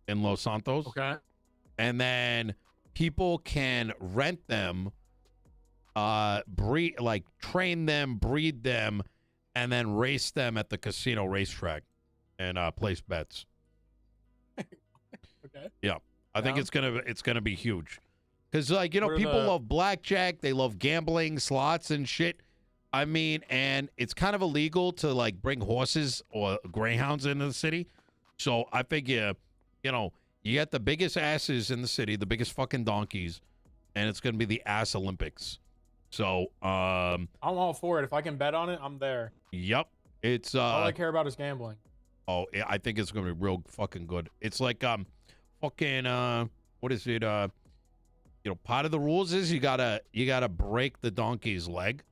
in Los Santos. Okay. And then people can rent them, train them, breed them, and then race them at the casino racetrack and place bets. Okay. Yeah. I think it's gonna be huge. Because people the- love blackjack, they love gambling, slots and shit. I mean, and it's kind of illegal to like bring horses or greyhounds into the city. So I figure, you got the biggest asses in the city, the biggest fucking donkeys, and it's gonna be the ass Olympics. So I'm all for it. If I can bet on it, I'm there. yep. It's All I care about is gambling. oh, I think it's gonna be real fucking good. It's like fucking what is it? Part of the rules is you gotta break the donkey's leg.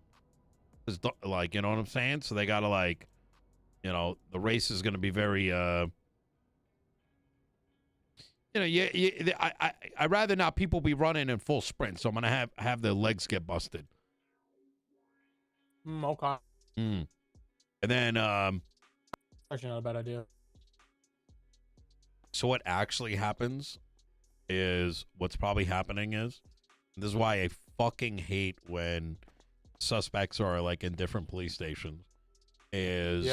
Like, you know what I'm saying? So they gotta the race is gonna be very I'd rather not people be running in full sprint, so I'm gonna have their legs get busted. Okay. And then Actually, not a bad idea. so what actually happens is what's probably happening is, this is why I fucking hate when suspects are like in different police stations, is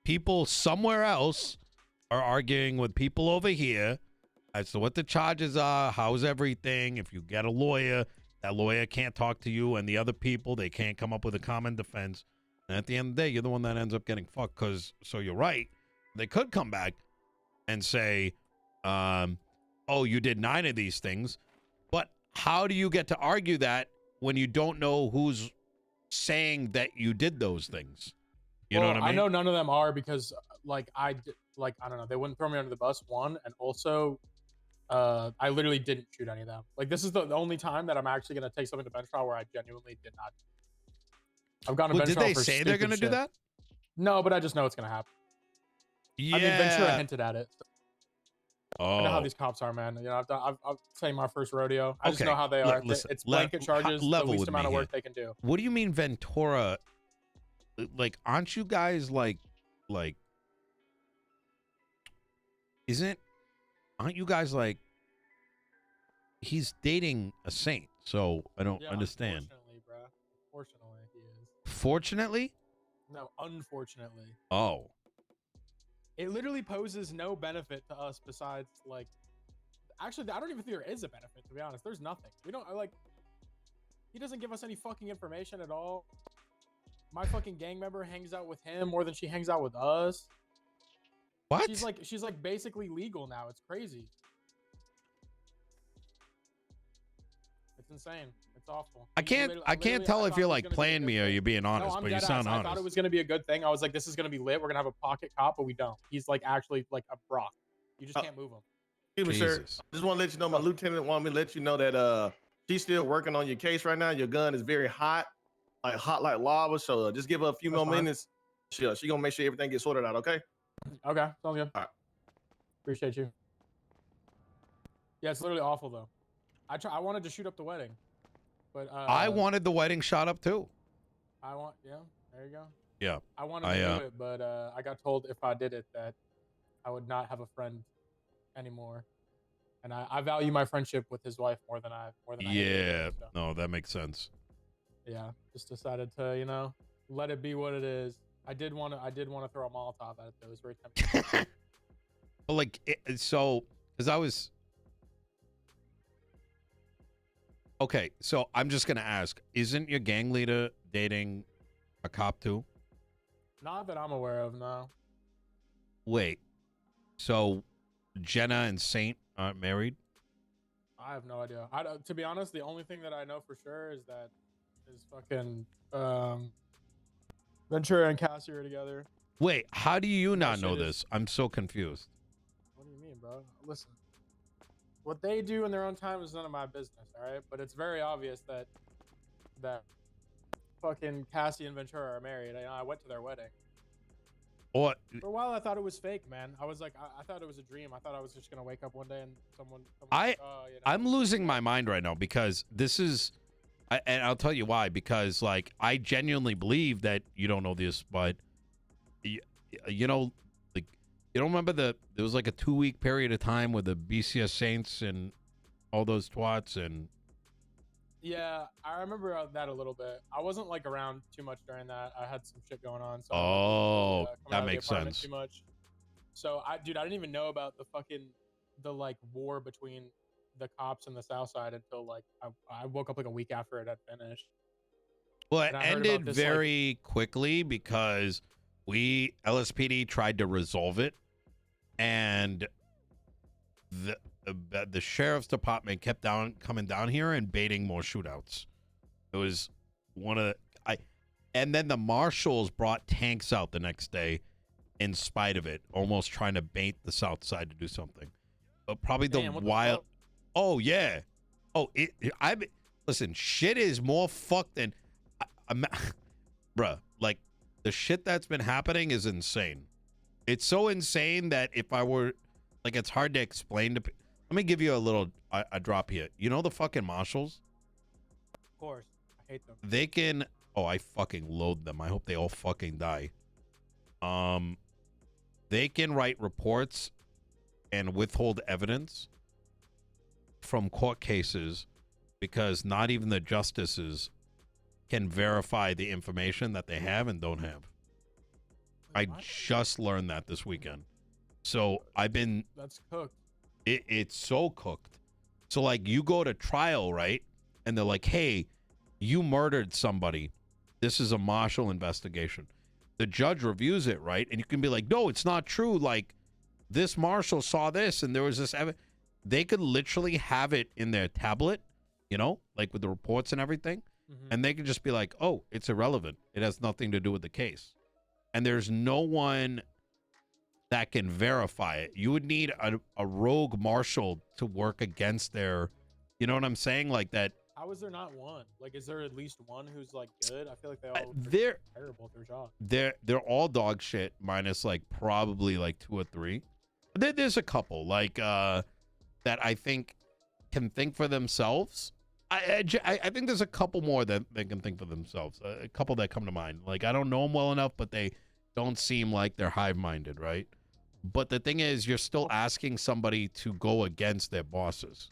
people somewhere else are arguing with people over here as to what the charges are, how's everything. If you get a lawyer, that lawyer can't talk to you, and the other people, they can't come up with a common defense. And at the end of the day, you're the one that ends up getting fucked. So you're right. They could come back and say, oh, you did 9 of these things. But how do you get to argue that when you don't know who's saying that you did those things? You know what I mean? I know none of them are because, I don't know, they wouldn't throw me under the bus, one, and also, I literally didn't shoot any of them. Like, this is the only time that I'm actually going to take something to bench trial where I genuinely did not. I've gone to bench did trial they for say they're going to do that? No, but I just know it's going to happen. Yeah. I mean, Ventura hinted at it. Oh. I know how these cops are, man. I've saying my first rodeo. I just know how they are. Listen, it's blanket charges, the least amount of work they can do. What do you mean Ventura? Like, aren't you guys aren't you guys he's dating a saint, so I don't understand. Unfortunately, bro. Fortunately, he is. Fortunately? No, unfortunately. Oh. It literally poses no benefit to us besides, actually, I don't even think there is a benefit, to be honest. There's nothing. We don't, he doesn't give us any fucking information at all. My fucking gang member hangs out with him more than she hangs out with us. What? She's basically legal now. It's crazy. It's insane. It's awful. I can't tell if you're playing me or you're being honest, but you sound honest. I thought it was gonna be a good thing. I was like, this is gonna be lit. We're gonna have a pocket cop, but we don't. He's actually a Brock. You just can't move him. Excuse me, sir. Just want to let you know, my lieutenant wanted me to let you know that she's still working on your case right now. Your gun is very hot like lava. So just give her a few more minutes. She gonna make sure everything gets sorted out. Okay. Okay. Sounds good. All right. Appreciate you. Yeah, it's literally awful though. I wanted to shoot up the wedding, but I wanted the wedding shot up too. There you go. Yeah. I wanted to do it, but I got told if I did it that I would not have a friend anymore, and I value my friendship with his wife more than I Yeah. hate her, so. No, that makes sense. Yeah, just decided to let it be what it is. I did want to throw a Molotov at it though. It was very tempting. Well, because I was. Okay, so I'm just gonna ask: isn't your gang leader dating a cop too? Not that I'm aware of, no. Wait, so Jenna and Saint aren't married? I have no idea. To be honest, the only thing that I know for sure is that fucking Ventura and Cassie are together. Wait, how do you not know this? I'm so confused. What do you mean, bro? Listen, what they do in their own time is none of my business, all right? But it's very obvious that fucking Cassie and Ventura are married. I went to their wedding. What? For a while, I thought it was fake, man. I was like, I thought it was a dream. I thought I was just gonna wake up one day and someone I'm losing my mind right now because this is, and I'll tell you why. Because I genuinely believe that you don't know this, but You don't remember there was like a 2-week period of time with the BCS Saints and all those twats and. Yeah, I remember that a little bit. I wasn't like around too much during that. I had some shit going on, so I wasn't really, coming that out of the makes apartment sense. too much. So I didn't even know about the like war between the cops and the South Side until like I woke up like a week after it had finished. Well, it And I heard about ended this, very quickly because LSPD tried to resolve it, and the sheriff's department kept coming down here and baiting more shootouts. It was one of and then the marshals brought tanks out the next day in spite of it, almost trying to bait the South Side to do something. But probably Damn, what the fuck? Oh yeah. Oh, listen, shit is more fucked than bruh, like the shit that's been happening is insane. It's so insane that if I were like, it's hard to explain to. Let me give you a drop here. You know the fucking marshals? Of course, I hate them. They can. Oh, I fucking loathe them. I hope they all fucking die. They can write reports and withhold evidence from court cases because not even the justices can verify the information that they have and don't have. I just learned that this weekend. So That's cooked. It's so cooked. So like you go to trial, right? And they're like, hey, you murdered somebody. This is a marshal investigation. The judge reviews it, right? And you can be like, no, it's not true. Like this marshal saw this and there was this evidence. They could literally have it in their tablet, you know, like with the reports and everything. Mm-hmm. And they could just be like, oh, it's irrelevant. It has nothing to do with the case. And there's no one that can verify it. You would need a rogue marshal to work against their, you know what I'm saying? Like that. How is there not one? Like, is there at least one who's like good? I feel like they all they're terrible at their job. They're all dog shit minus like probably like 2 or 3. There's a couple like that I think can think for themselves. I think there's a couple more that they can think for themselves. A couple that come to mind. Like I don't know them well enough, but they don't seem like they're hive-minded, right? But the thing is, you're still asking somebody to go against their bosses.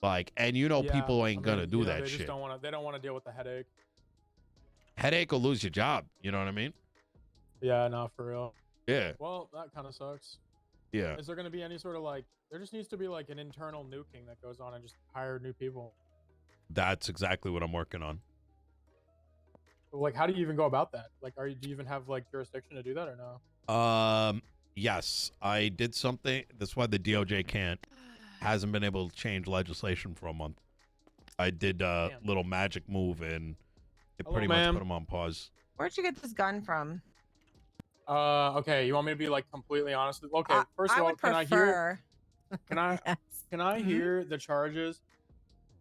Like, and you know, people ain't gonna do that they shit. Just don't want to. They don't want to deal with the headache. Headache will lose your job. You know what I mean? Yeah, no, for real. Yeah. Well, that kind of sucks. Yeah. Is there going to be any sort of like? There just needs to be like an internal nuking that goes on and just hire new people. That's exactly what I'm working on. Like, how do you even go about that? Like, do you even have like jurisdiction to do that or no? Yes, I did something. That's why the DOJ hasn't been able to change legislation for a month. I did a little magic move and it pretty much put them on pause. Where'd you get this gun from? Okay, you want me to be like completely honest? Okay, first of all, can I hear the charges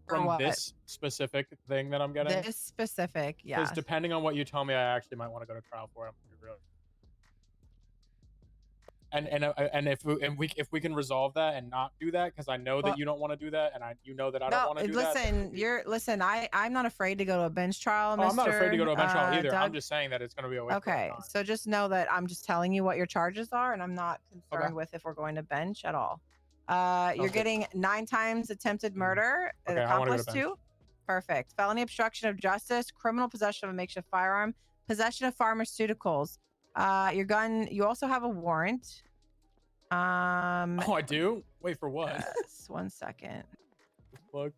from this specific thing that I'm getting? This specific, yeah. Because depending on what you tell me, I actually might want to go to trial for it. And if we can resolve that and not do that, because I know that you don't want to do that, and you know that I don't want to do that. Listen, I'm not afraid to go to a bench trial, Mr. I'm not afraid to go to a bench trial either. Doug. I'm just saying that it's going to be a waste of time. So just know that I'm just telling you what your charges are, and I'm not concerned with if we're going to bench at all. You're getting 9 times attempted murder, accomplice to. Perfect. Felony obstruction of justice, criminal possession of a makeshift firearm, possession of pharmaceuticals. Your gun. You also have a warrant. Oh, I do? Wait, for what? Yes, 1 second. Look.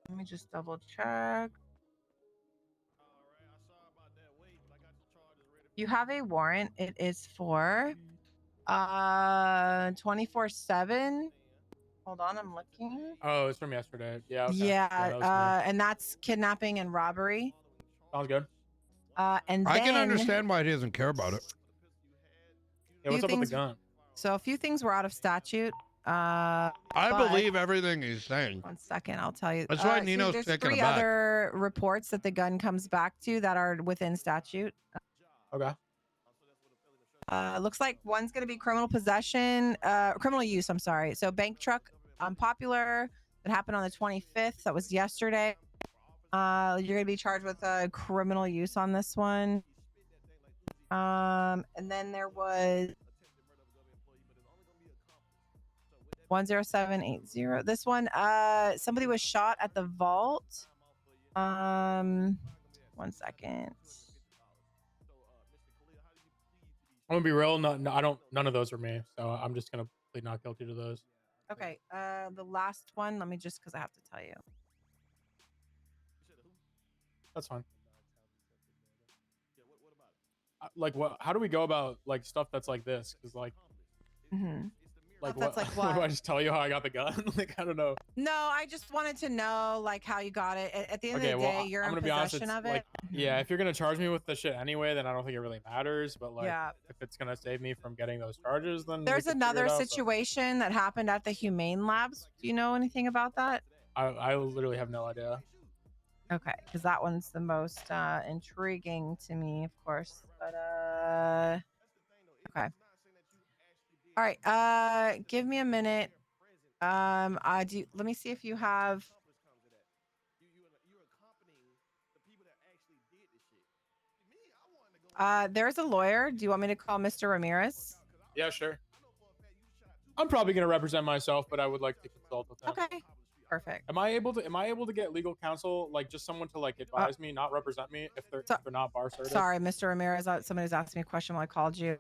Let me just double check. You have a warrant. It is for 24/7. Hold on, I'm looking. Oh, it's from yesterday. Yeah. Okay. Yeah, and that's kidnapping and robbery. Sounds good. And then, I can understand why he doesn't care about it. Yeah, what's up with the gun? So a few things were out of statute. I believe everything he's saying. 1 second, I'll tell you. That's why Nino's there's taking 3 it back. other reports that the gun comes back to that are within statute. Okay. Looks like one's going to be criminal possession, criminal use. I'm sorry. So bank truck, popular. That happened on the 25th. That was yesterday. You're gonna be charged with criminal use on this one. And then there was 10780. This one, somebody was shot at the vault. 1 second. I'm gonna be real. No, I don't. None of those are me. So I'm just gonna plead not guilty to those. Okay. The last one. Let me just because I have to tell you. That's fine. Like, what? How do we go about like stuff that's like this? Because like, like That's what? like what? Do I just tell you how I got the gun? Like, I don't know. No, I just wanted to know like how you got it. At the end of the day, you're I'm in gonna be honest, possession it's of it. like, yeah, if you're gonna charge me with the shit anyway, then I don't think it really matters. But like, Yeah. if it's gonna save me from getting those charges, then we There's can figure another it out, but situation that happened at the Humane Labs. Do you know anything about that? I literally have no idea. Okay, because that one's the most intriguing to me, of course. But okay. All right. Give me a minute. I do. Let me see if you have. There's a lawyer. Do you want me to call Mr. Ramirez? Yeah, sure. I'm probably gonna represent myself, but I would like to consult with him. Okay. Perfect. Am I able to get legal counsel, like just someone to like advise me, not represent me if they're not bar certified? Sorry, Mr. Ramirez. Somebody's asking me a question while I called you.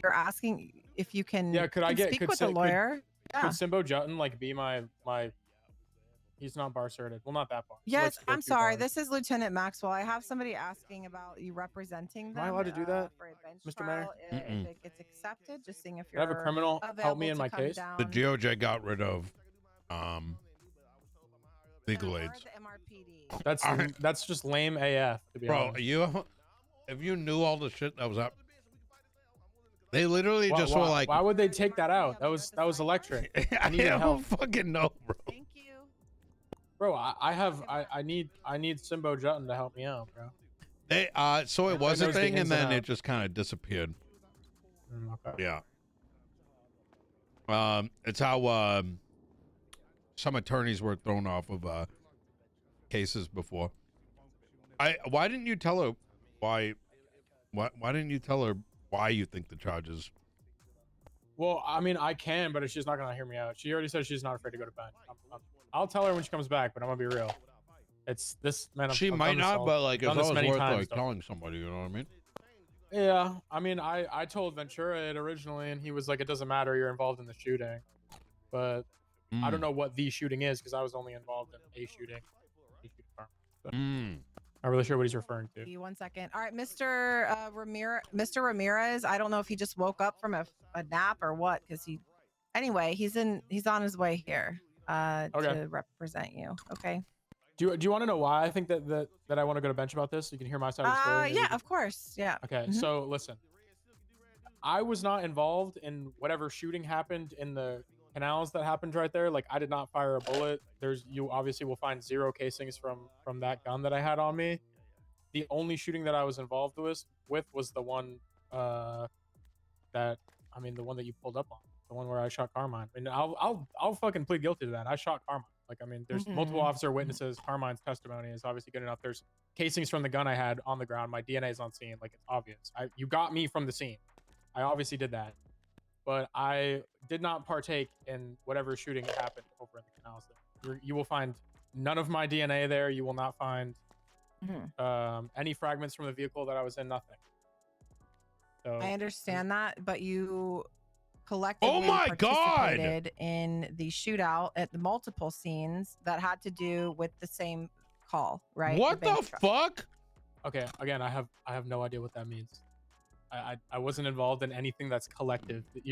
You're asking if you can. Yeah, could I speak with a lawyer? Could Simbo Jutton like be my? He's not bar certified. Well, not that bar. Yes, I'm sorry. This is Lieutenant Maxwell. I have somebody asking about you representing them. Am I allowed to do that, for a bench Mr. Mayor? trial, if it gets accepted, just seeing if Can I you're have a criminal help me in my available to come case? down. The DOJ got rid of legal Or aids. the MRPD. That's just lame AF, to be honest. Bro, if you knew all the shit that was up, they literally just were like, why would they take that out? That was electric. I needed don't help. fucking know, bro. Thank you. Bro, I need Simbo Jutton to help me out, bro. They so it was a knows the thing, and ins and then it outs. just kind of disappeared. Okay. Yeah. It's how some attorneys were thrown off of cases before. Why didn't you tell her why didn't you tell her why you think the charges? Well, I mean, I can, but she's not gonna hear me out. She already said she's not afraid to go to bench. I'll tell her when she comes back, but I'm gonna be real. It's this man. She might not, but like it's always worth like telling somebody. You know what I mean? Yeah, I mean, I told Ventura it originally, and he was like, "It doesn't matter. You're involved in the shooting." But I don't know what the shooting is because I was only involved in a shooting. Not really sure what he's referring to. 1 second. All right, Mr. Ramirez. I don't know if he just woke up from a nap or what, because anyway, he's on his way here to represent you. Okay. Do you want to know why I think that I want to go to bench about this? You can hear my side of the story. Yeah, of course. Yeah. Okay, so listen. I was not involved in whatever shooting happened in the canals that happened right there. Like, I did not fire a bullet. You obviously will find 0 casings from that gun that I had on me. The only shooting that I was involved with was the one the one that you pulled up on, the one where I shot Carmine. And I'll fucking plead guilty to that. I shot Carmine. Like, I mean, there's multiple officer witnesses. Carmine's testimony is obviously good enough. There's casings from the gun I had on the ground. My DNA is on scene. Like, it's obvious. You got me from the scene. I obviously did that. But I did not partake in whatever shooting happened over in the canals there. You will find none of my DNA there. You will not find any fragments from the vehicle that I was in. Nothing. So I understand that, but you collectively God! participated in the shootout at the multiple scenes that had to do with the same call, right? What the fuck? Okay, again, I have no idea what that means. I wasn't involved in anything that's collective. It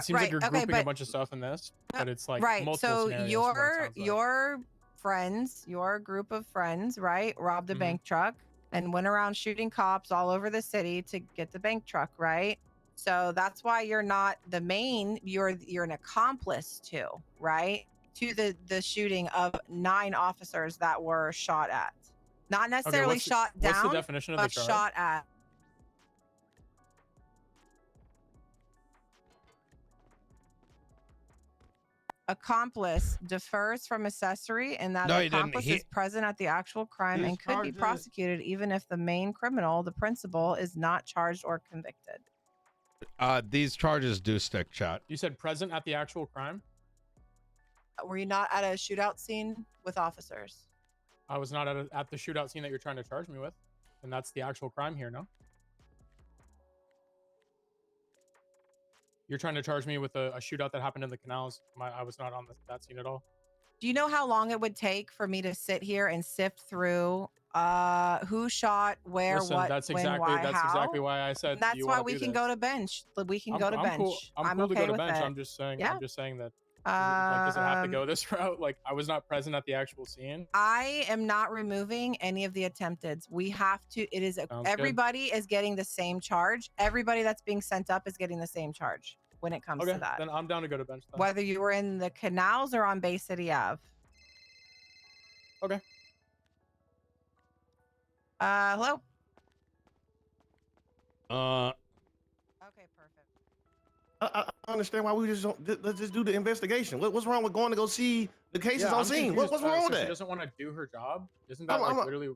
seems like you're grouping a bunch of stuff in this, but it's like multiple scenarios. So your friends, your group of friends, right, robbed a bank truck and went around shooting cops all over the city to get the bank truck, right? So that's why you're not the main. You're an accomplice to, right, to the shooting of 9 officers that were shot at, not necessarily shot down. What's the definition of the but charge? shot at. accomplice differs from accessory in that No, the he didn't. accomplice is present at the actual crime These and could be charges- prosecuted even if the main criminal, the principal, is not charged or convicted. These charges do stick, chat. You said present at the actual crime? Were you not at a shootout scene with officers? I was not at the shootout scene that you're trying to charge me with. And that's the actual crime here, no? You're trying to charge me with a shootout that happened in the canals. I was not on that scene at all. Do you know how long it would take for me to sit here and sift through who shot, where, Listen, what, that's when, exactly why, that's how? exactly why I said That's you why wanna we do can this. go to bench. We can go to I'm bench. cool. I'm cool to okay go to with bench. it. I'm just saying. Yeah. I'm just saying that. Like, does it have to go this route? Like, I was not present at the actual scene. I am not removing any of the attempteds. We have to. It is Sounds good. everybody is getting the same charge. Everybody that's being sent up is getting the same charge when it comes Okay, to that. then I'm down to go to bench. Then. Whether you were in the canals or on Bay City Ave. Okay. Hello. Okay, perfect. I understand why we just don't. Let's just do the investigation. What's wrong with going to go see the cases Yeah, on I'm scene? confused. What's wrong So with She that? doesn't want to do her job. Isn't that I'm- literally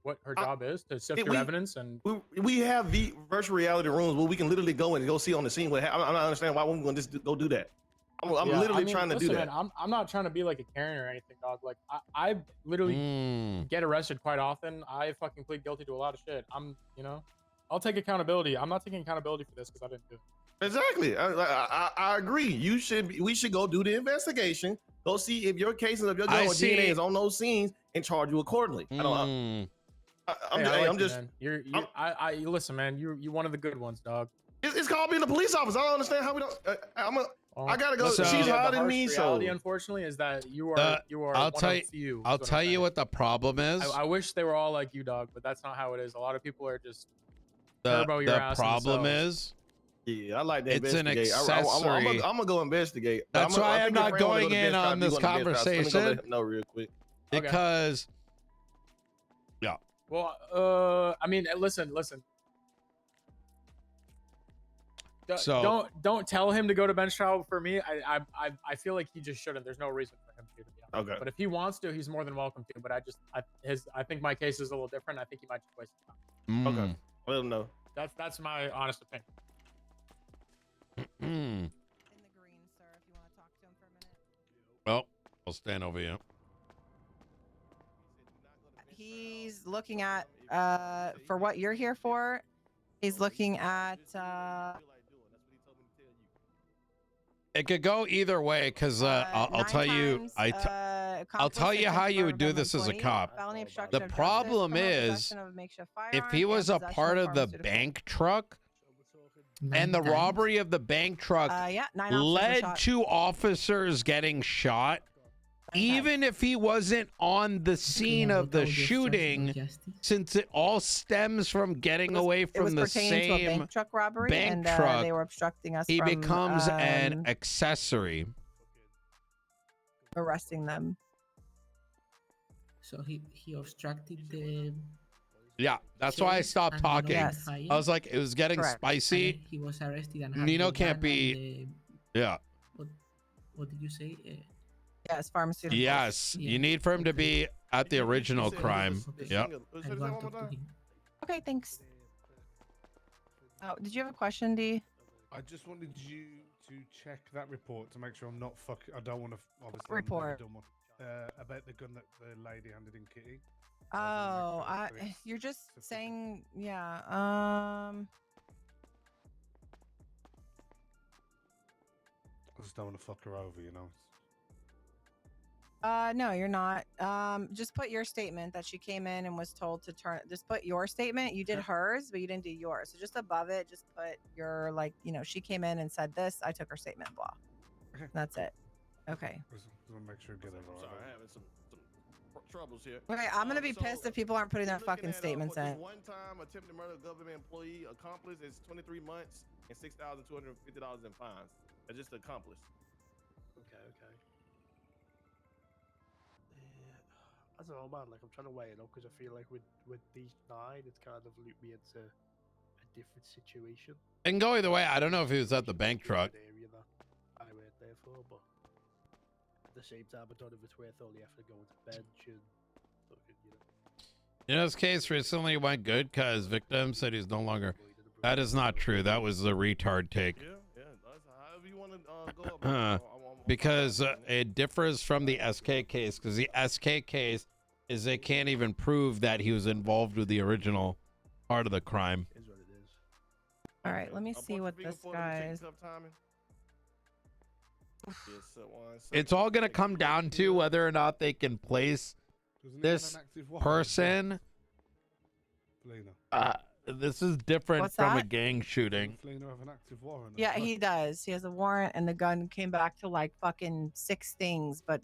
what her job is? To sift If through we- evidence and. We have virtual reality rooms where we can literally go and go see on the scene. I'm not understanding why we're going to just go do that. I'm Yeah, literally I mean, trying to listen, do that. Man, I'm not trying to be like a Karen or anything, dog. Like I literally get arrested quite often. I fucking plead guilty to a lot of shit. I'll take accountability. I'm not taking accountability for this because I didn't do it. Exactly. I agree. We should go do the investigation. Go see if your cases of your gun or DNA is on those scenes and charge you accordingly. I'm just. Listen, man. You're one of the good ones, dog. It's called being a police officer. I don't understand how we don't. I gotta go. So- She's the higher than harsh me, so reality, unfortunately, is that you are. I'll one tell of you. few, I'll is what tell I'm you saying. what the problem is. I wish they were all like you, dog, but that's not how it is. A lot of people are just turbo your The ass problem themselves. is, yeah, I like to It's an investigate. accessory. I'm gonna go investigate. That's why I'm not going in on this No, conversation. No, real quick. Okay. Because Well, I mean, listen. So- Don't tell him to go to bench trial for me. I feel like he just shouldn't. There's no reason for him to be honest. Okay. But if he wants to, he's more than welcome to. But I think my case is a little different. I think he might just waste his time. Okay. Let him know. That's my honest opinion. In the green, sir, if you want to talk to him for a minute. Well, I'll stand over you. He's looking at for what you're here for. He's looking at It could go either way because I'll tell you. I'll tell you how you would do this as a cop. The problem is, if he was a part of the bank truck and the robbery of the bank truck led to officers getting shot, even if he wasn't on the scene of the shooting, since it all stems from getting away from the same bank truck robbery, bank and truck, they were obstructing us he from becomes an accessory. arresting them. So he obstructed the. Yeah, that's why I stopped talking. Yes. I was like, it was getting Correct. spicy. He was arrested and had Nino the can't gun be. and Yeah. what did you say? Yes, pharmaceuticals. Yes, Yeah. you need for him to be at the original crime. Yep. I want to talk to him. Okay, thanks. Oh, did you have a question, D? I just wanted you to check that report to make sure I'm not I don't want to obviously Report. about the gun that the lady handed in Kitty. Oh, you're just saying, yeah. I just don't want to fuck her over, you know. No, you're not. Just put your statement that she came in and was told to turn. Just put your statement. You did hers, but you didn't do yours. So just above it, just put your she came in and said this. I took her statement. Blah. Okay. That's it. Okay. Just want to make sure I get it I'm right. sorry, having some troubles here. Okay, I'm gonna be So, pissed if people aren't putting their You're looking fucking at, statements for in. just one time attempted murder of government employee accomplice is 23 months and $6,250 in fines. That's just accomplice. Okay. Yeah, I don't know, man. Like, I'm trying to weigh it up because I feel like with these 9, it's kind of looped me into a different situation. It can go either way. I don't know if he was at the bank truck. Area that I worked there for, but at the same time, I don't know if it's worth only having to go into bench and fucking, you know. You know, his case recently went good because victim said he's no longer. That is not true. That was the retard take. Yeah, that's however you want to go about it. Because it differs from the SK case, because the SK case is they can't even prove that he was involved with the original part of the crime. Is what it is. All right, let me see what this guy's. It's all going to come down to whether or not they can place this person. This is different What's from a that? gang shooting. Yeah, he does. He has a warrant, and the gun came back to like fucking 6 things, but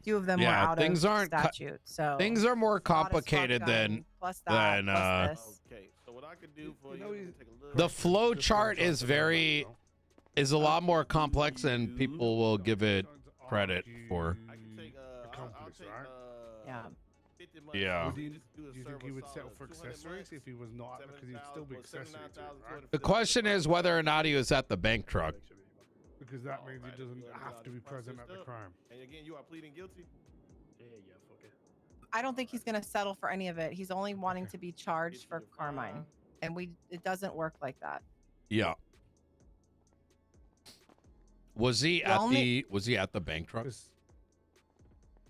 few of them were out things of aren't statute. So things are more it's not as complicated than gun, plus that, than, plus this. Okay, so what I could do for you is take a look. the flow chart is a lot more complex than people will give it credit for. I can take accomplice, right? Yeah. 50 months. Yeah. Do you think he would settle for accessories if he was not? Because he'd still be accessory to it, right? The question is whether or not he was at the bank truck. Because that means he doesn't have to be present at the crime. And again, you are pleading guilty. Yeah, fuck it. I don't think he's gonna settle for any of it. He's only wanting to be charged for Carmine, and it doesn't work like that. Yeah. Was he at the bank truck?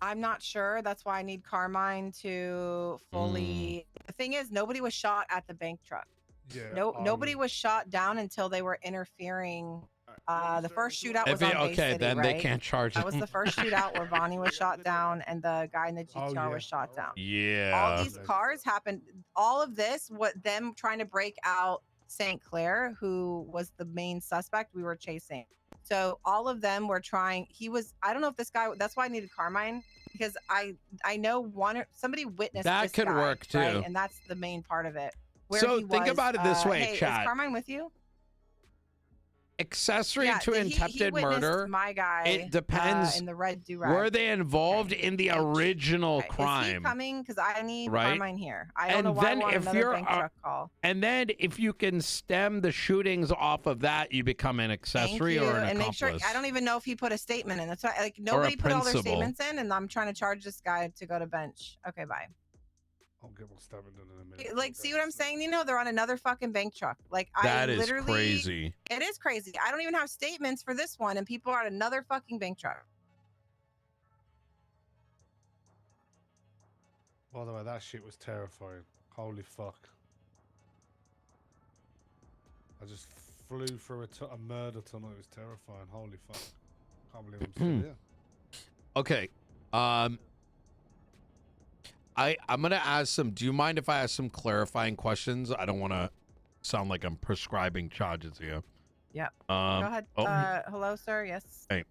I'm not sure. That's why I need Carmine to fully. The thing is, nobody was shot at the bank truck. Yeah. Nobody was shot down until they were interfering. The first shootout was on Bay City, then right? they can't charge him. That was the first shootout where Bonnie was shot down and the guy in the GTR was shot down. Yeah. All these cars happened. All of this, what them trying to break out St. Clair, who was the main suspect we were chasing. So all of them were trying. I don't know if this guy. That's why I needed Carmine, because I know somebody witnessed That this could guy, work too, right? And that's the main part of it. Where So he think was, about it this way, hey, chat. Is Carmine with you? Accessory to attempted murder. My guy. It depends. In the red do-rag. Were they involved in the original crime? Is he coming? Because I need Right? Carmine here. I don't know why I want another bank truck call. And then if you can stem the shootings off of that, you become an accessory or an and accomplice. make sure. I don't even know if he put a statement in. That's why, like, nobody put all their principal. statements in, and I'm trying to charge this guy to go to bench. Okay, bye. I'll get one stabbing done in a minute. Like, see what I'm saying? Nino, they're on another fucking bank truck. Like, That I is literally, crazy. It is crazy. I don't even have statements for this one, and people are on another fucking bank truck. By the way, that shit was terrifying. Holy fuck. I just flew through a murder tunnel. It was terrifying. Holy fuck. Can't believe I'm still here. Okay. I'm gonna ask some. Do you mind if I ask some clarifying questions? I don't want to sound like I'm prescribing charges here. Yeah. Go ahead. Hello, sir. Yes. Hey.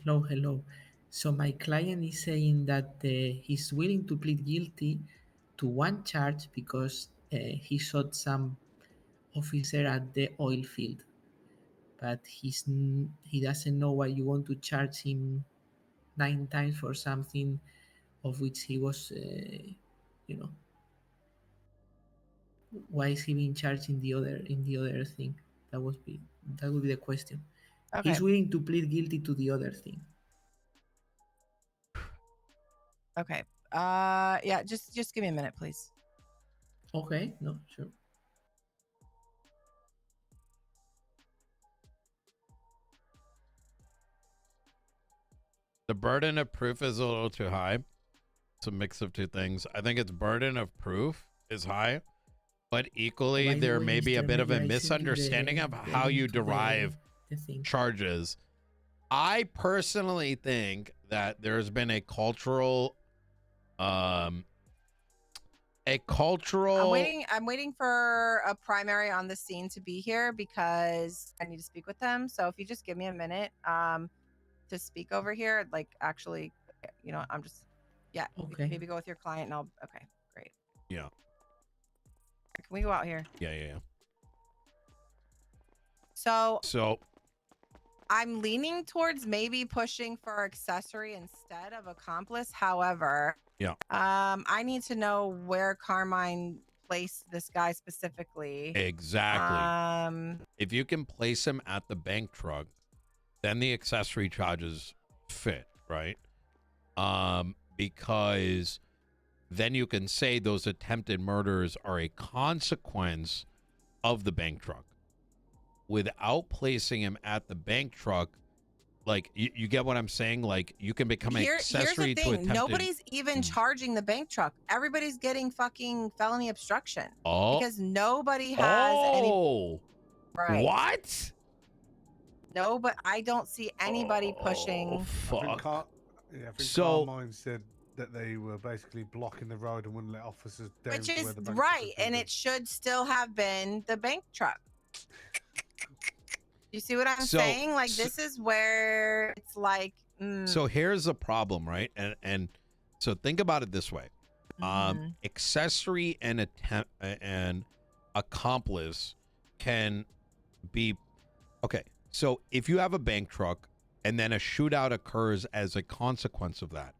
Hello. So my client is saying that he's willing to plead guilty to one charge because he shot some officer at the oil field, but he doesn't know why you want to charge him 9 times for something of which he was, why is he being charged in the other thing? That would be the question. Okay. He's willing to plead guilty to the other thing. Okay. Yeah. Just give me a minute, please. Okay. No, sure. The burden of proof is a little too high. It's a mix of two things. I think its burden of proof is high, but equally there may be a bit of a misunderstanding of how you derive charges. I personally think that there's been a cultural I'm waiting for a primary on the scene to be here because I need to speak with them. So if you just give me a minute to speak over here, like actually, I'm just, yeah, okay. Maybe go with your client and okay, great. Yeah. Can we go out here? Yeah. So I'm leaning towards maybe pushing for accessory instead of accomplice. However, yeah. I need to know where Carmine placed this guy specifically. Exactly. If you can place him at the bank truck, then the accessory charges fit, right? Because then you can say those attempted murders are a consequence of the bank truck. Without placing him at the bank truck, like you get what I'm saying? Like you can become an accessory here's the to thing. attempted. Nobody's even charging the bank truck. Everybody's getting fucking felony obstruction. Oh, Because nobody has any. Right. What? No, but I don't see anybody Oh, pushing. fuck. I think So- Carmine said that they were basically blocking the road and wouldn't let officers down Which to is where the bank right, was and being it should still have been the bank truck. You see what I'm So- saying? Like so- this is where it's like. So here's the problem, right? And so think about it this way. Mhm. Accessory and attempt and accomplice can be okay. So if you have a bank truck and then a shootout occurs as a consequence of that,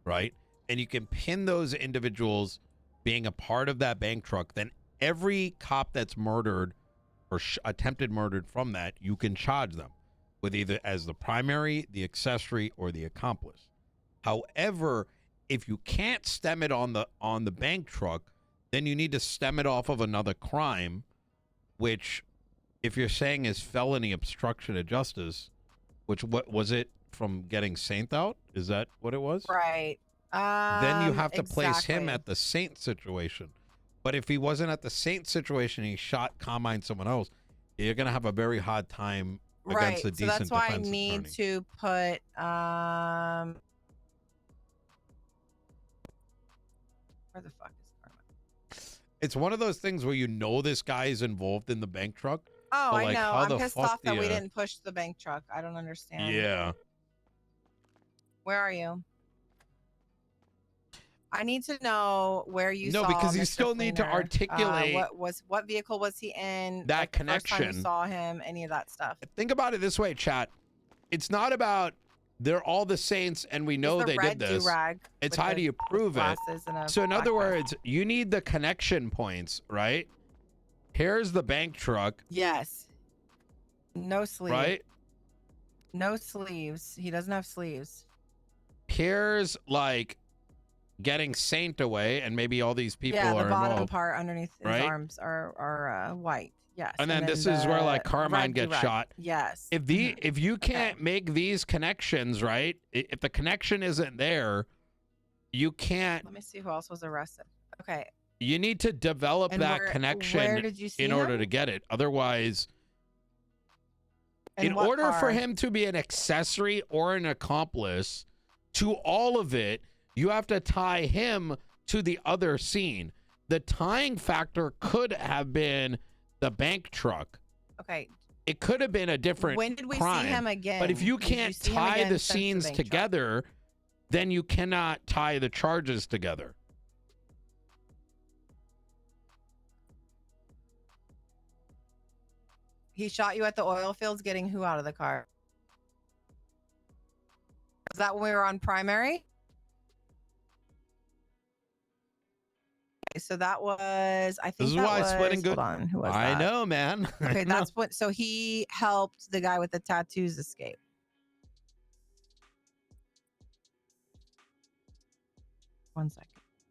right? And you can pin those individuals being a part of that bank truck, then every cop that's murdered or attempted murdered from that, you can charge them with either as the primary, the accessory, or the accomplice. However, if you can't stem it on the bank truck, then you need to stem it off of another crime, which, if you're saying is felony obstruction of justice, which what was it from getting Saint out? Is that what it was? Right. Then you have to place him exactly. at the Saint situation. But if he wasn't at the Saint situation and he shot Carmine someone else, you're gonna have a very hard time against a So decent that's why I defense need attorney. to put where the fuck is Carmine? It's one of those things where you know this guy is involved in the bank truck. Oh, But, I like, know. how I'm the pissed fuck off that do we ya- didn't push the bank truck. I don't understand. Yeah. Where are you? I need to know where you No, saw because you Mr. still need to Fleener. articulate What vehicle was he in? that like, the first time you connection. saw him, any of that stuff. Think about it this way, chat. It's not about they're all the Saints and we know He's the they red did this. do-rag It's with how the- do you with prove it? glasses and a So in black other vest. words, you need the connection points, right? Here's the bank truck, Yes. No sleeves. right? No sleeves. He doesn't have sleeves. Here's like getting Saint away, and maybe all these people yeah, are the bottom involved. part underneath his right? arms are white. Yes. And then this is where like the Carmine red gets do-rag. shot. Yes. If you can't make these connections, right? If the connection isn't there, you can't. Let me see who else was arrested. Okay. You need to develop And that where connection did you see in order him? to get it. Otherwise, In in what order for car? him to be an accessory or an accomplice to all of it, you have to tie him to the other scene. The tying factor could have been the bank truck. Okay. It could have been a different When did we crime. see him again? But if you Did can't see him tie again the since scenes bank truck? together, then you cannot tie the charges together. He shot you at the oil fields getting who out of the car? Was that when we were on primary? Okay, so that was, I think This is that why was, splitting good. hold on, who was I that? know, man. I Okay, know. that's what, so he helped the guy with the tattoos escape. One second.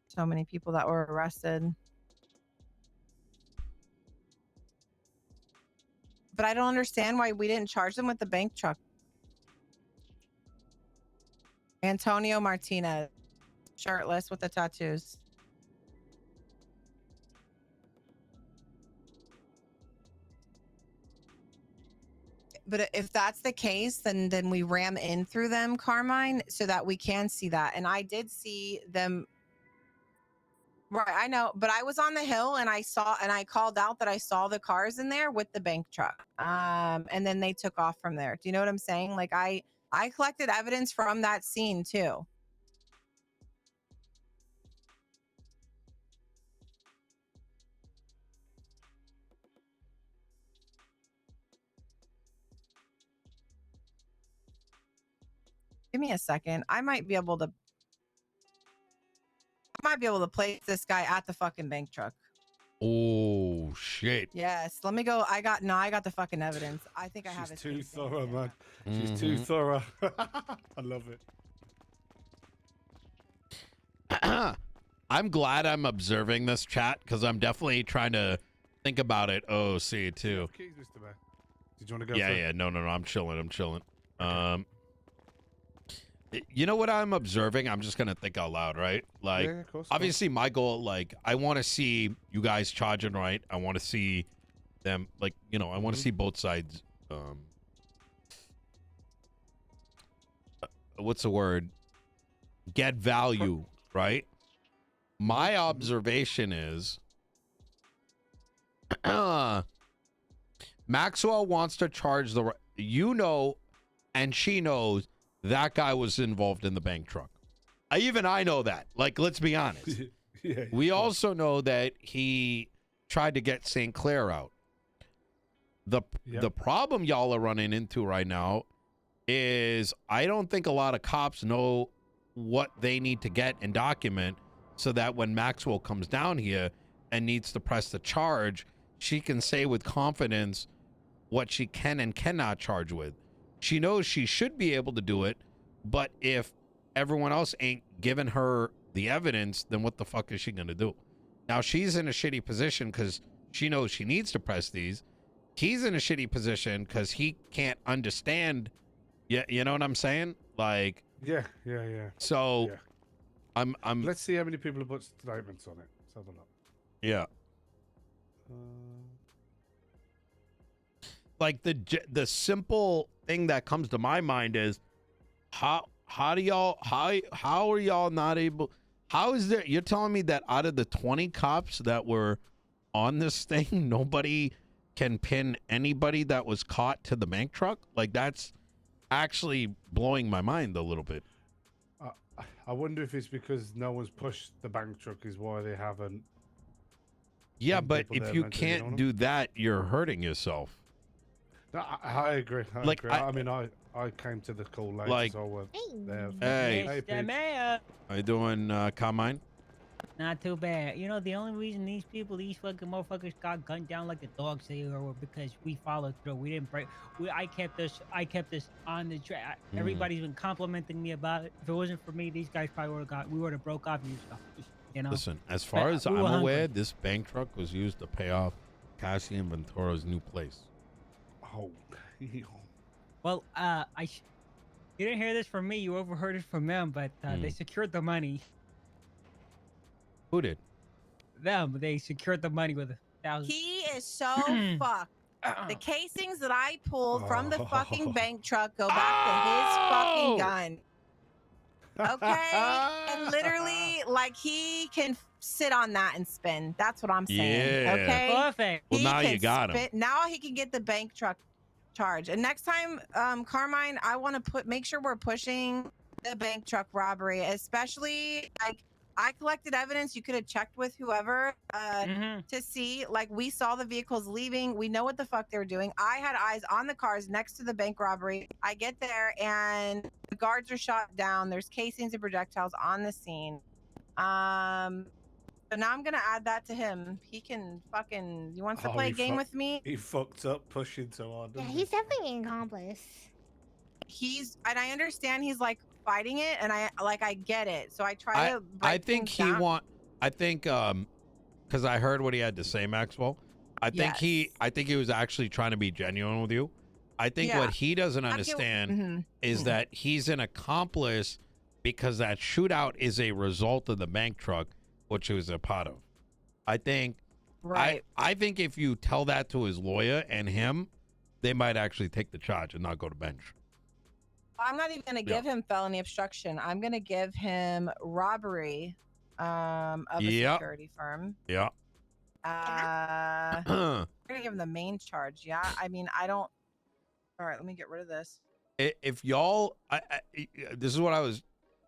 So many people that were arrested. But I don't understand why we didn't charge them with the bank truck. Antonio Martinez, shirtless with the tattoos. But if that's the case, then we ram in through them, Carmine, so that we can see that. And I did see them. Right, I know, but I was on the hill and I saw, and I called out that I saw the cars in there with the bank truck. And then they took off from there. Do you know what I'm saying? Like I collected evidence from that scene too. Give me a second. I might be able to place this guy at the fucking bank truck. Oh shit. Yes. Let me go. I got the fucking evidence. I think I have She's his too face thorough, saved. man. She's too thorough. I love it. I'm glad I'm observing this chat because I'm definitely trying to think about it. Oh, see it too. Keys, Mr. Bear. Did you want to go? Yeah. No. I'm chilling. You know what I'm observing? I'm just gonna think out loud, right? Like, yeah, of course, obviously, my goal, like, I want to see you guys charging right. I want to see them, like, you know, I want to see both sides. What's the word? Get value, right? My observation is Maxwell wants to charge the, you know, and she knows that guy was involved in the bank truck. I know that. Like, let's be honest. We also know that he tried to get St. Clair out. The problem y'all are running into right now is I don't think a lot of cops know what they need to get and document so that when Maxwell comes down here and needs to press the charge, she can say with confidence what she can and cannot charge with. She knows she should be able to do it, but if everyone else ain't giving her the evidence, then what the fuck is she going to do? Now, she's in a shitty position because she knows she needs to press these. He's in a shitty position because he can't understand. Yeah, you know what I'm saying? Like, yeah. So, Yeah. I'm. Let's see how many people have put statements on it. Let's have a look. Yeah. Like the simple thing that comes to my mind is how are y'all not able? How is there? You're telling me that out of the 20 cops that were on this thing, nobody can pin anybody that was caught to the bank truck? Like, that's actually blowing my mind a little bit. I wonder if it's because no one's pushed the bank truck is why they haven't. Yeah, but if you can't do that, you're hurting yourself. No, I agree. I agree. I mean, I came to the call later, like, so I was there. Hey, Mr. how you doing, Carmine? Not too bad. You know, the only reason these fucking motherfuckers got gunned down like the dogs they were because we followed through. We didn't break. I kept this on the track. Everybody's been complimenting me about it. If it wasn't for me, these guys probably would have broke off you know. Listen, as far as I'm aware, this bank truck was used to pay off Cassian Ventura's new place. Oh. Well, you didn't hear this from me. You overheard it from them, but they secured the money. Who did? Them. They secured the money with 1,000. He is so fucked. The casings that I pulled from the fucking bank truck go back to his fucking gun. Okay? And literally, like, he can sit on that and spin. That's what I'm saying. Yeah. Okay? Perfect. Well, now you got him. Now he can get the bank truck charge. And next time, Carmine, I want to make sure we're pushing the bank truck robbery, especially, like, I collected evidence. You could have checked with whoever to see. Like, we saw the vehicles leaving. We know what the fuck they were doing. I had eyes on the cars next to the bank robbery. I get there and the guards are shot down. There's casings and projectiles on the scene. So now I'm gonna add that to him. He can fucking. He wants to play a game with me. He fucked up pushing so hard. Yeah, he's definitely an accomplice. And I understand he's like fighting it, and I get it. So I try to. I think because I heard what he had to say, Maxwell. I think he was actually trying to be genuine with you. I think what he doesn't understand is that he's an accomplice because that shootout is a result of the bank truck, which he was a part of. I think. Right. I think if you tell that to his lawyer and him, they might actually take the charge and not go to bench. I'm not even going to give him felony obstruction. I'm going to give him robbery of a security firm. Yeah. I'm going to give him the main charge. Yeah. I mean, I don't. All right. Let me get rid of this. If y'all, this is what I was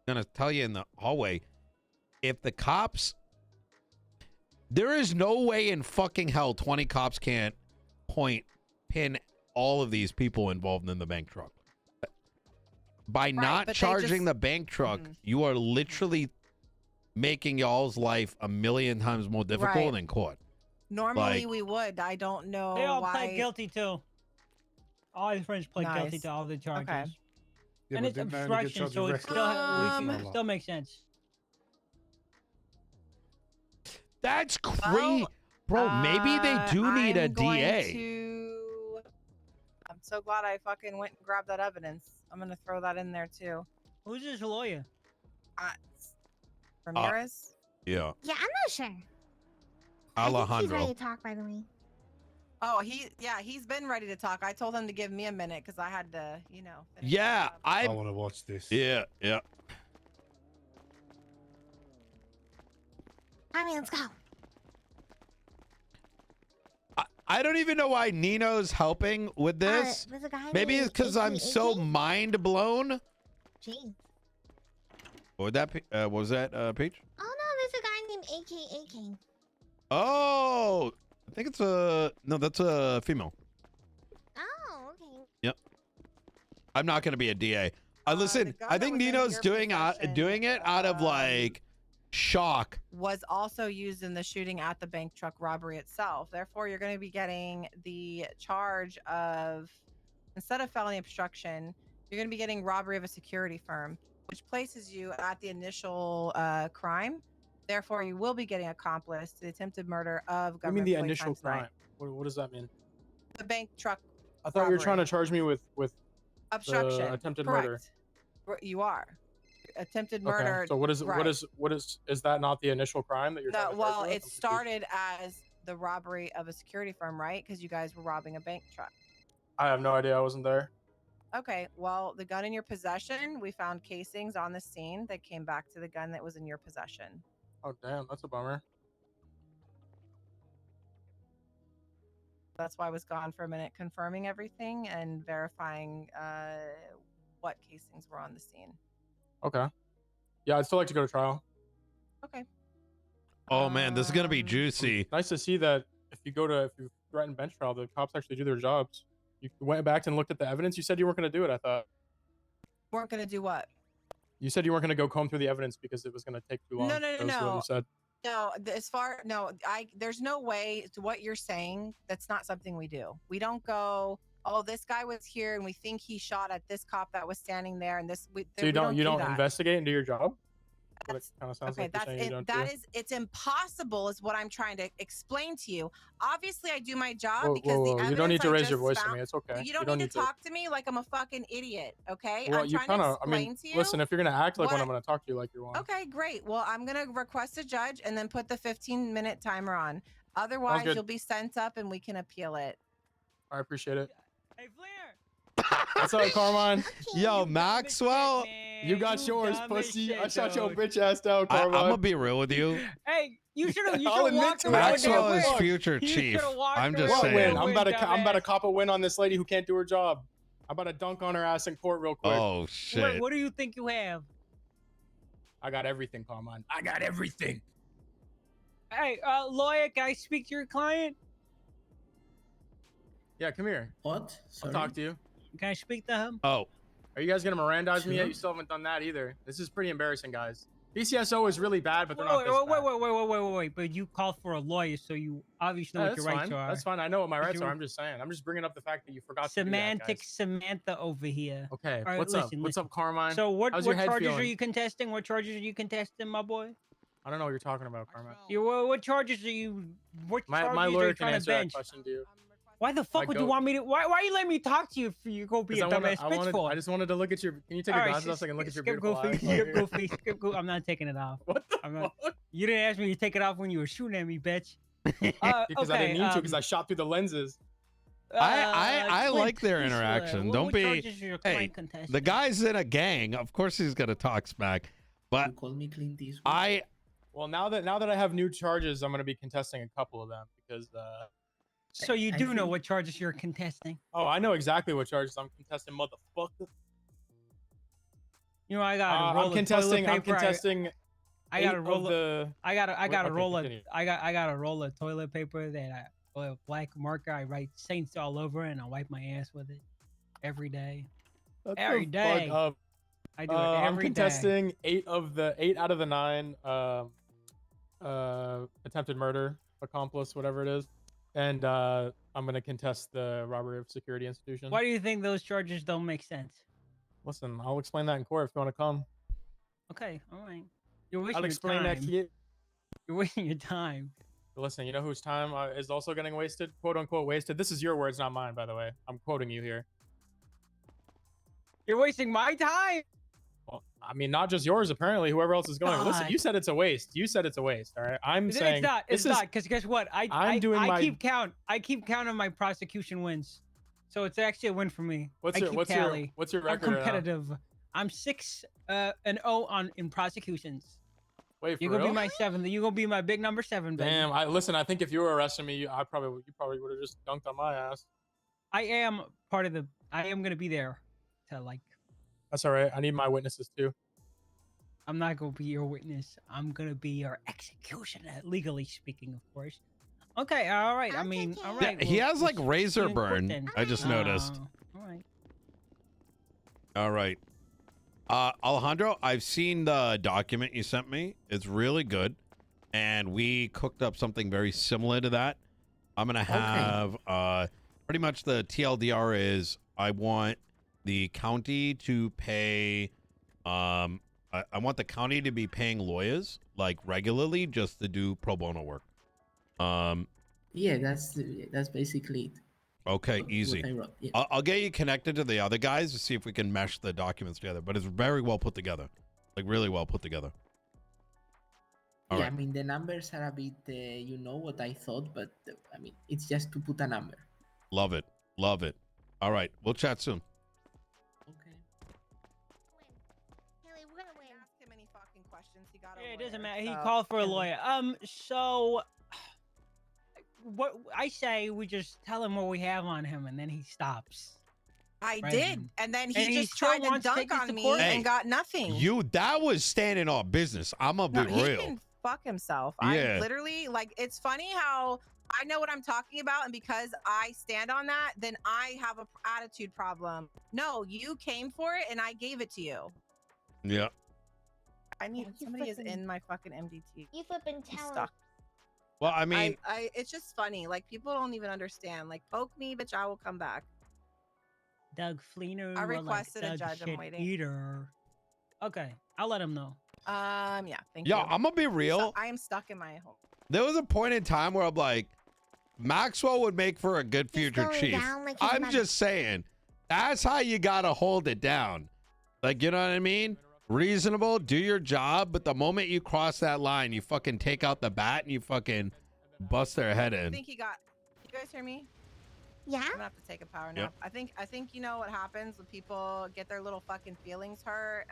going to tell you in the hallway. If the cops, there is no way in fucking hell 20 cops can't pin all of these people involved in the bank truck. By not charging the bank truck, you are literally making y'all's life a million times more difficult in court. Normally we would. I don't know They all why. pled guilty too. All his friends pled guilty to all the charges. Okay. Yeah, And it's obstruction, so it still makes sense. That's crazy. Bro, maybe they do need a DA. I'm so glad I fucking went and grabbed that evidence. I'm gonna throw that in there too. Who's this lawyer? Ramirez? Yeah. Yeah, I'm not sure. I think he's ready Alejandro. to talk, by the way. Oh, he's been ready to talk. I told him to give me a minute because I had to, you know. Yeah, I want to watch this. Yeah. I mean, let's go. I don't even know why Nino's helping with this. There's a guy Maybe named it's because I'm so AK. mind blown. Jeez. What was that, Peach? Oh no, there's a guy named AK. Oh, I think it's that's a female. Oh, okay. Yep. I'm not gonna be a DA. Listen, gun I that think was in Nino's your doing possession, it out of like shock. Was also used in the shooting at the bank truck robbery itself. Therefore, you're going to be getting the charge of, instead of felony obstruction, you're going to be getting robbery of a security firm, which places you at the initial crime. Therefore, you will be getting accomplice to the attempted murder of I mean government the employee initial times nine. crime. What does that mean? The bank truck. I thought you were trying to robbery. charge me with Obstruction. attempted Correct. murder. You are. Attempted murder. Okay. So what is that not the initial crime that you're trying No, to well, charge me with? it I'm confused. started as the robbery of a security firm, right? Because you guys were robbing a bank truck. I have no idea. I wasn't there. Okay, well, the gun in your possession, we found casings on the scene that came back to the gun that was in your possession. Oh damn, that's a bummer. That's why I was gone for a minute, confirming everything and verifying what casings were on the scene. Okay. Yeah, I'd still like to go to trial. Okay. Oh man, this is gonna be juicy. Nice to see that if you threaten bench trial, the cops actually do their jobs. You went back and looked at the evidence. You said you weren't going to do it. I thought Weren't going to do what? you said you weren't going to go comb through the evidence because it was going to take too long. No. That was what you said. No, there's no way to what you're saying. That's not something we do. We don't go, oh, this guy was here and we think he shot at this cop that was standing there. And this, So you don't that. investigate and do your job? What it That's, kind of sounds okay, like you're saying you don't do. it's impossible is what I'm trying to explain to you. Obviously, I do my job Whoa, because whoa, the whoa. You don't need evidence to I raise your just voice found- at me. It's okay. You don't need to talk to me like I'm a fucking idiot, okay? Well, I'm you trying kind to of. I explain mean, to you. listen. If you're gonna act like one, what- I'm gonna talk to you like you're one. Okay, great. Well, I'm going to request a judge and then put the 15-minute timer on. Otherwise, good. you'll be sent up and we can appeal it. I appreciate it. Hey, Flair. What's up, Carmine? Yo, Maxwell. You got yours, dumb as pussy. shit, I shot your dog. bitch ass down, I'm Carmine. gonna be real with you. Hey, you should have. I'll admit walked to away it. with Maxwell that is win. future You chief. should've walked I'm away just What with saying. win? that I'm win, about to dumbass. cop a win on this lady who can't do her job. I'm about to dunk on her ass in court real quick. Oh shit. What do you think you have? I got everything, Carmine. I got everything. Hey, lawyer, can I speak to your client? Yeah, come here. What? I'll Sorry. talk to you. Can I speak to him? Oh, Are you guys gonna Mirandize me yet? Sure. You still haven't done that either. This is pretty embarrassing, guys. BCSO is really bad, but they're Wait, not this bad. wait. But you called for a lawyer, so you obviously know Yeah, what your that's rights fine. are. That's fine. I know what my rights you- are. I'm just saying. I'm just bringing up the fact that you forgot to do that, Semantic guys. Samantha over here. Okay. All right, What's up? listen, What's listen. up, Carmine? So what How's your head charges are feeling? you contesting? What charges are you contesting, my boy? I don't know what you're talking about, Carmine. What charges are you? What My charges are lawyer you can trying answer to that bench? question to you. Why the fuck My would you goat. want me to? Why are you letting me talk to you if you go be a 'Cause dumbass bitch for? I just wanted to look at your. Can you take your glasses off so I can look at your skip beautiful eyes? Skip goofy. Skip goofy. I'm not taking it off. What the I'm not- fuck? You didn't ask me to take it off when you were shooting at me, bitch. Because I didn't need to, because I shot through the lenses. I like their please, interaction. what Don't be. charges are your Hey, client contesting? the guy's in a gang. Of course, he's gonna talk smack. But You call me Clint Eastwood. Well, now that I have new charges, I'm gonna be contesting a couple of them because. So you I do know think- what charges you're contesting. Oh, I know exactly what charges I'm contesting, motherfucker. You know, I got a roll I'm of contesting. toilet I'm paper. contesting. I got a 8 of roll of. the. I got a okay, roll of. continue. I got a roll of toilet paper that with a black marker. I write saints all over it and I wipe my ass with it every day. Shut the Every fuck day. up. I do it I'm every day. contesting 8 out of the 9 attempted murder accomplice, whatever it is, and I'm gonna contest the robbery of security institution. Why do you think those charges don't make sense? Listen, I'll explain that in court if you want to come. Okay, all right. You're wasting I'll explain your that time. to you. You're wasting your time. Listen, you know whose time is also getting wasted, quote unquote wasted. This is your words, not mine, by the way. I'm quoting you here. You're wasting my time. Well, I mean, not just yours. Apparently, whoever else is going. God. Listen, you said it's a waste. You said it's a waste. All right. I'm saying It's not. It's not. Because guess what? I keep count. I keep count on my prosecution wins, so it's actually a win for me. What's your record? I'm competitive. I'm 6-0 in prosecutions. Wait, for you're gonna be my 7th. You're gonna be my big number 7, baby. Damn. Listen. I think if you were arresting me, you probably would have just dunked on my ass. I am part of the. I am gonna be there to like. That's all right. I need my witnesses too. I'm not gonna be your witness. I'm gonna be your executioner, legally speaking, of course. Okay, all right. I mean, all right. Yeah, he has like razor burn. I just noticed. All right. All right. Alejandro, I've seen the document you sent me. It's really good. And we cooked up something very similar to that. I'm going to have pretty much the TLDR is I want the county to pay I want the county to be paying lawyers like regularly just to do pro bono work. Yeah, that's basically it. Okay, easy. Yeah. I'll get you connected to the other guys to see if we can mesh the documents together. But it's very well put together, like really well put together. All yeah, right. I mean the numbers are a bit, you know what I thought, but I mean it's just to put a number. Love it, love it. All right, we'll chat soon. Okay. Haley, we're gonna win. Ask him any fucking questions. He got a Yeah, it lawyer, doesn't matter. He so- called for a lawyer. So what I say, we just tell him what we have on him, and then he stops. I Right. did, and then he And he just still tried to wants to take dunk this to on me court? Hey, and got nothing. That was standing on business. I'm gonna No, be he real. can fuck himself. Yeah. I literally like. It's funny how I know what I'm talking about, and because I stand on that, then I have a attitude problem. No, you came for it, and I gave it to you. Yeah. I need you somebody is flipping- in my fucking MDT. You flipping He's talent. stuck. Well, I mean, I it's just funny. Like people don't even understand. Like poke me, bitch, I will come back. Doug Fleener. I or, requested a like, Doug judge, I'm Shit waiting. Eater. Okay, I'll let him know. Yeah, thank yo, you. I'm gonna be real. So I am stuck in my home. There was a point in time where I'm like, Maxwell would make for a good He's future going chief. down like his I'm mother. just saying, that's how you gotta hold it down. Like, you know what I mean? Reasonable, do your job, but the moment you cross that line, you fucking take out the bat and you fucking bust their head I in. think he got. You guys hear me? Yeah? I'm gonna have to take a power nap. I think you know what happens when people get their little fucking feelings hurt.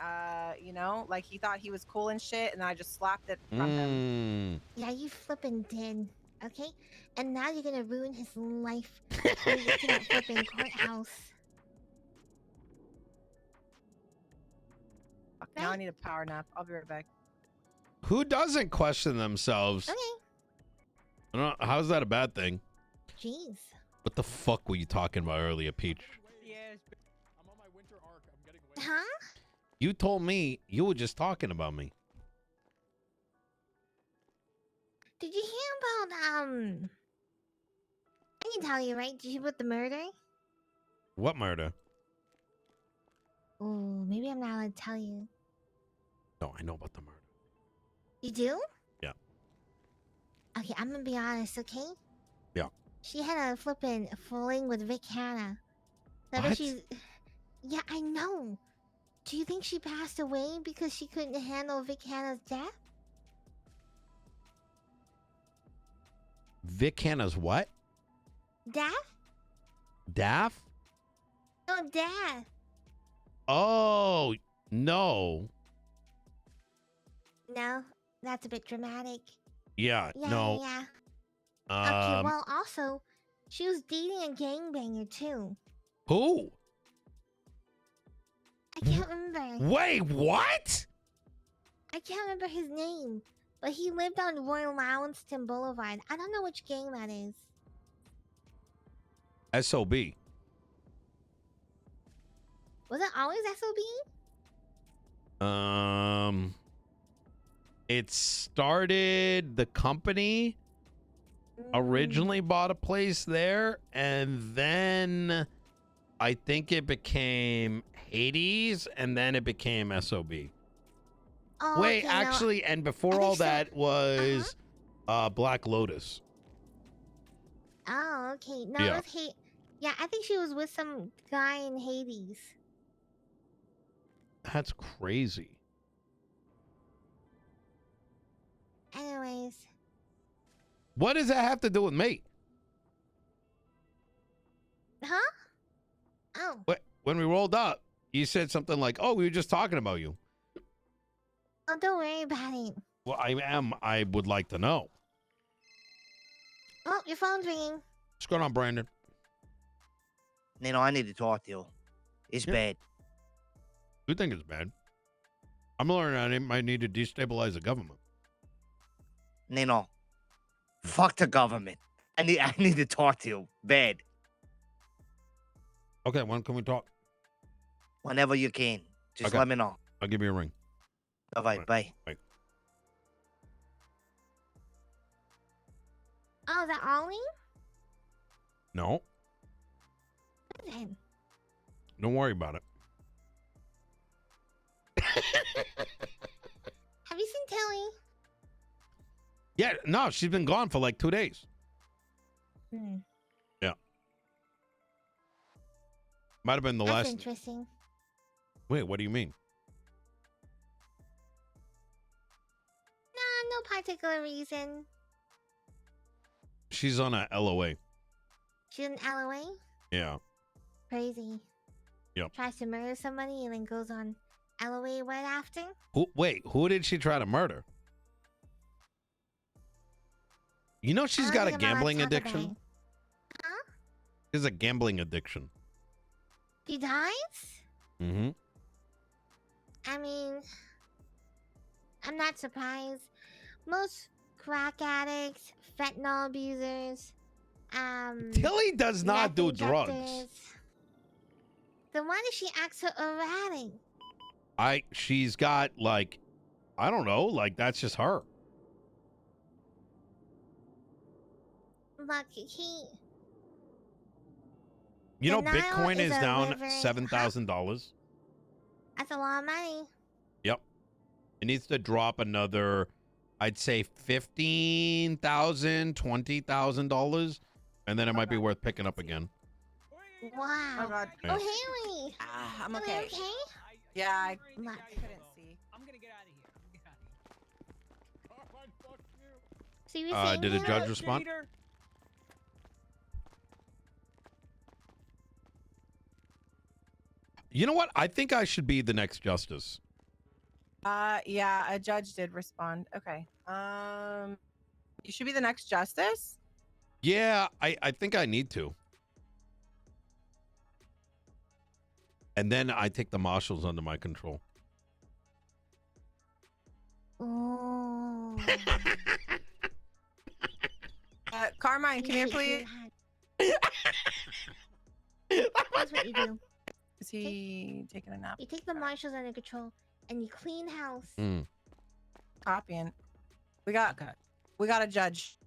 You know, like he thought he was cool and shit, and I just slapped it from him. Yeah, you flipping did. Okay? And now you're gonna ruin his life when you get to that flipping courthouse. Fuck, now I need a power nap. I'll be right back. Who doesn't question themselves? Okay. I don't know, how's that a bad thing? Jeez. What the fuck were you talking about earlier, Peach? Yes. I'm on my winter arc. I'm getting away. Huh? You told me you were just talking about me. Did you hear about, I can tell you, right? Did you hear about the murder? What murder? Oh, maybe I'm not allowed to tell you. No, I know about the murder. You do? Yeah. Okay, I'm gonna be honest, okay? Yeah. She had a flippin' fling with Vic Hanna. I bet What? she's... Yeah, I know. Do you think she passed away because she couldn't handle Vic Hanna's death? Vic Hanna's what? Death? Daff? No, death. Oh, no. No, that's a bit dramatic. Yeah, Yeah, no. yeah. Okay, Um, well, also, she was dating a gangbanger, too. who? I can't remember. Wait, what? I can't remember his name, but he lived on Royal Mounston Boulevard. I don't know which gang that is. SOB. Was it always SOB? It started, the company originally bought a place there, and then I think it became Hades, and then it became SOB. Oh, Wait, okay, no, actually, and before think all so. that was Black Lotus. Oh, okay. No, Yeah. it was Yeah, I think she was with some guy in Hades. That's crazy. Anyways. What does that have to do with me? Huh? Oh. When we rolled up, you said something like, "Oh, we were just talking about you." Oh, don't worry about it. Well, I would like to know. Oh, your phone's ringing. What's going on, Brandon? Nino, I need to talk to you. It's bad. You think it's bad? I'm learning I might need to destabilize the government. Nino, fuck the government. I need to talk to you. Bad. Okay, when can we talk? Whenever you can. Just Okay. let me know. I'll give you a ring. All right, bye. Bye. Oh, is that Ollie? No, Then. don't worry about it. Have you seen Tilly? Yeah, no, she's been gone for like 2 days. Hmm. Yeah. Might have been the That's last. interesting. Wait, what do you mean? Nah, no particular reason. She's on a LOA. She's an LOA? Yeah. Crazy. Yep. Tries to murder somebody and then goes on LOA right after? Who did she try to murder? You know she's I got don't a think I'm allowed to gambling talk about addiction. it. Huh? She has a gambling addiction. She dies? Mm-hmm. I mean, I'm not surprised. Most crack addicts, fentanyl abusers, Tilly does not do meth drugs. injectors. Then why does she act so erratic? She's got like, I don't know, like that's just her. Look, You know, Denial Bitcoin is is a down river. $7,000. that's a lot of money. Yep. It needs to drop another, I'd say $15,000, $20,000, and then it might be worth picking up again. Wow. Oh God. Yeah. Oh, Haley. I'm Haley, okay. okay? Yeah, I Look. couldn't see. I'm gonna get out of here. So you were saying Did the Haley? judge respond? You know what? I think I should be the next justice. Yeah, a judge did respond. Okay. You should be the next justice. Yeah, I think I need to. And then I take the marshals under my control. Oh. Carmine, come here, please. That's what you do. Is he taking a nap? You take the marshals under control and you clean house. Mm. Copying. We got a judge.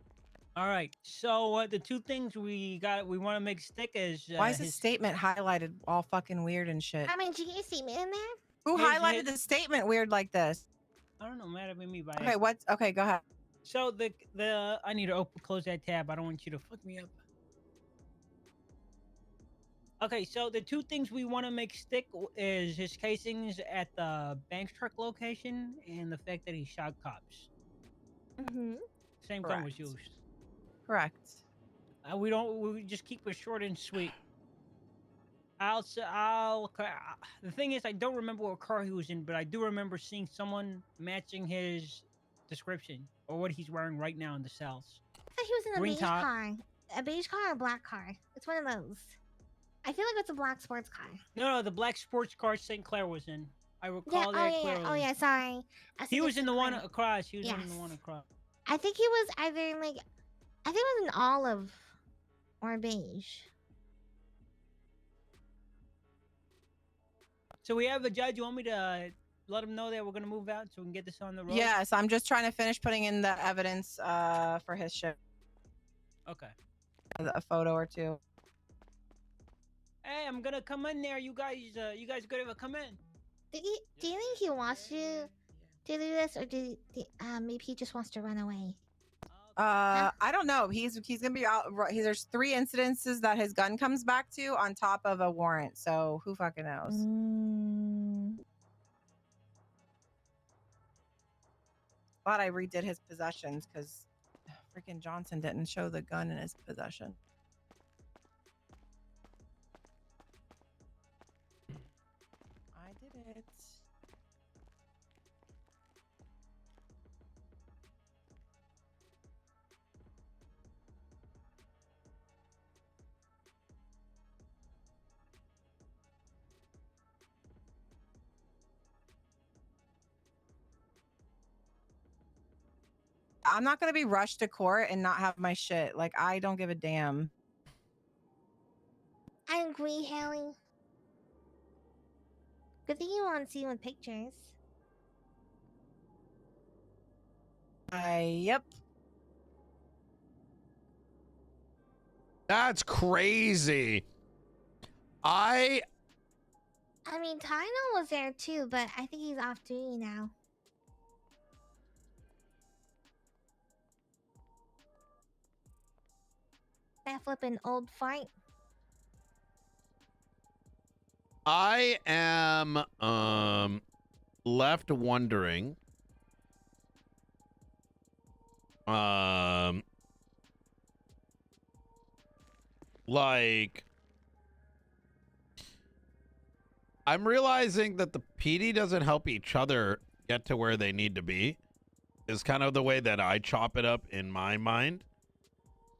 All right. So the two things we want to make stick is Why is his statement highlighted all fucking weird and shit? I mean, did you get your statement in there? Who his- highlighted the statement weird like this? I don't know, might have been me by Okay, what? Okay, go ahead. So the I need to close that tab. I don't want you to fuck me up. Okay, so the two things we want to make stick is his casings at the bank truck location and the fact that he shot cops. Mm-hmm. Same gun was Correct. used. Correct. We just keep it short and sweet. The thing is, I don't remember what car he was in, but I do remember seeing someone matching his description or what he's wearing right now in the cells. I thought he was in a Green beige top. car. A beige car or a black car? It's one of those. I feel like it's a black sports car. No, the black sports car St. Clair was in. I Yeah, recall that clearly. Oh yeah, sorry. He was in the one across. He was in the Yes. one across. I think he was either like, I think it was an olive or beige. So we have a judge. You want me to let him know that we're gonna move out so we can get this on the road? Yes, I'm just trying to finish putting in the evidence for his shit. Okay. A photo or two. Hey, I'm gonna come in there. You guys good if I come in? Do you think he wants you to do this, or maybe he just wants to run away? I don't know. He's gonna be out. There's 3 incidences that his gun comes back to on top of a warrant. So who fucking knows? Glad I redid his possessions because freaking Johnson didn't show the gun in his possession. I did it. I'm not going to be rushed to court and not have my shit. Like, I don't give a damn. I agree, Haley. Good thing you want to see with pictures. Yep. That's crazy. I mean, Tyno was there too, but I think he's off duty now. That flippin' old fight. I am left wondering like I'm realizing that the PD doesn't help each other get to where they need to be is kind of the way that I chop it up in my mind,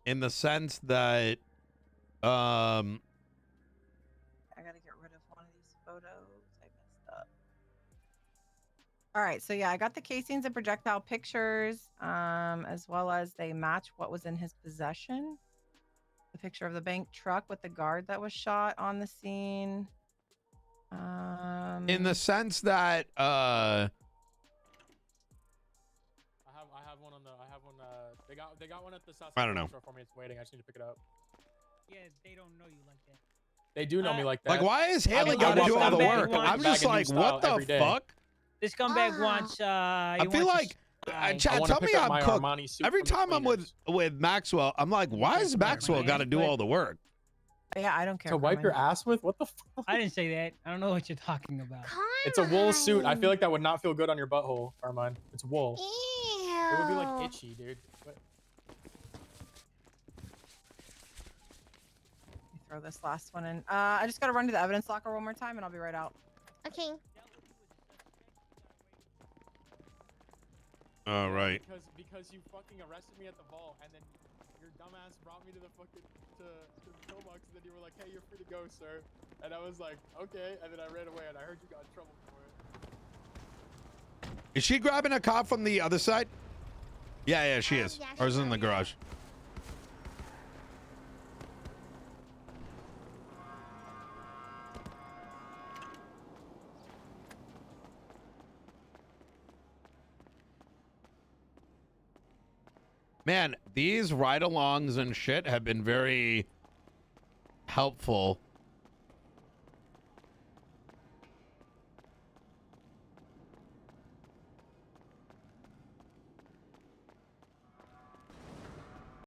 in the sense that I gotta get rid of one of these photos. I messed up. All right, so yeah, I got the casings and projectile pictures, as well as they match what was in his possession. The picture of the bank truck with the guard that was shot on the scene. in the sense that I have one on the. I have one. They got one at the South. I don't know. Store for me. It's waiting. I just need to pick it up. Yeah, they don't know you like that. They do know me like that. like, why is Haley mean, got to I do walk all the down work? there, I'm bag just a new like, style what every the day. fuck? This scumbag wants. I feel like, Chad, wanna tell pick me up I'm my cooked. Armani suit Every from the time I'm with Maxwell, I'm like, why is Maxwell got to do all the work? Yeah, I don't care. To wipe your ass with? What the fuck? I didn't say that. I don't know what you're talking about. It's a wool suit. I feel like that would not feel good on your butthole, Armand. It's wool. Ew. It would be like itchy, dude. What? Let me throw this last one in. I just gotta run to the evidence locker one more time, and I'll be right out. Okay. All right. Because you fucking arrested me at the vault, and then your dumbass brought me to the fucking to the pillbox, and then you were like, "Hey, you're free to go, sir." And I was like, "Okay," and then I ran away, and I heard you got in trouble for it. Is she grabbing a cop from the other side? Yeah, she is. yeah, Ours is she's in the over there. garage. Man, these ride-alongs and shit have been very helpful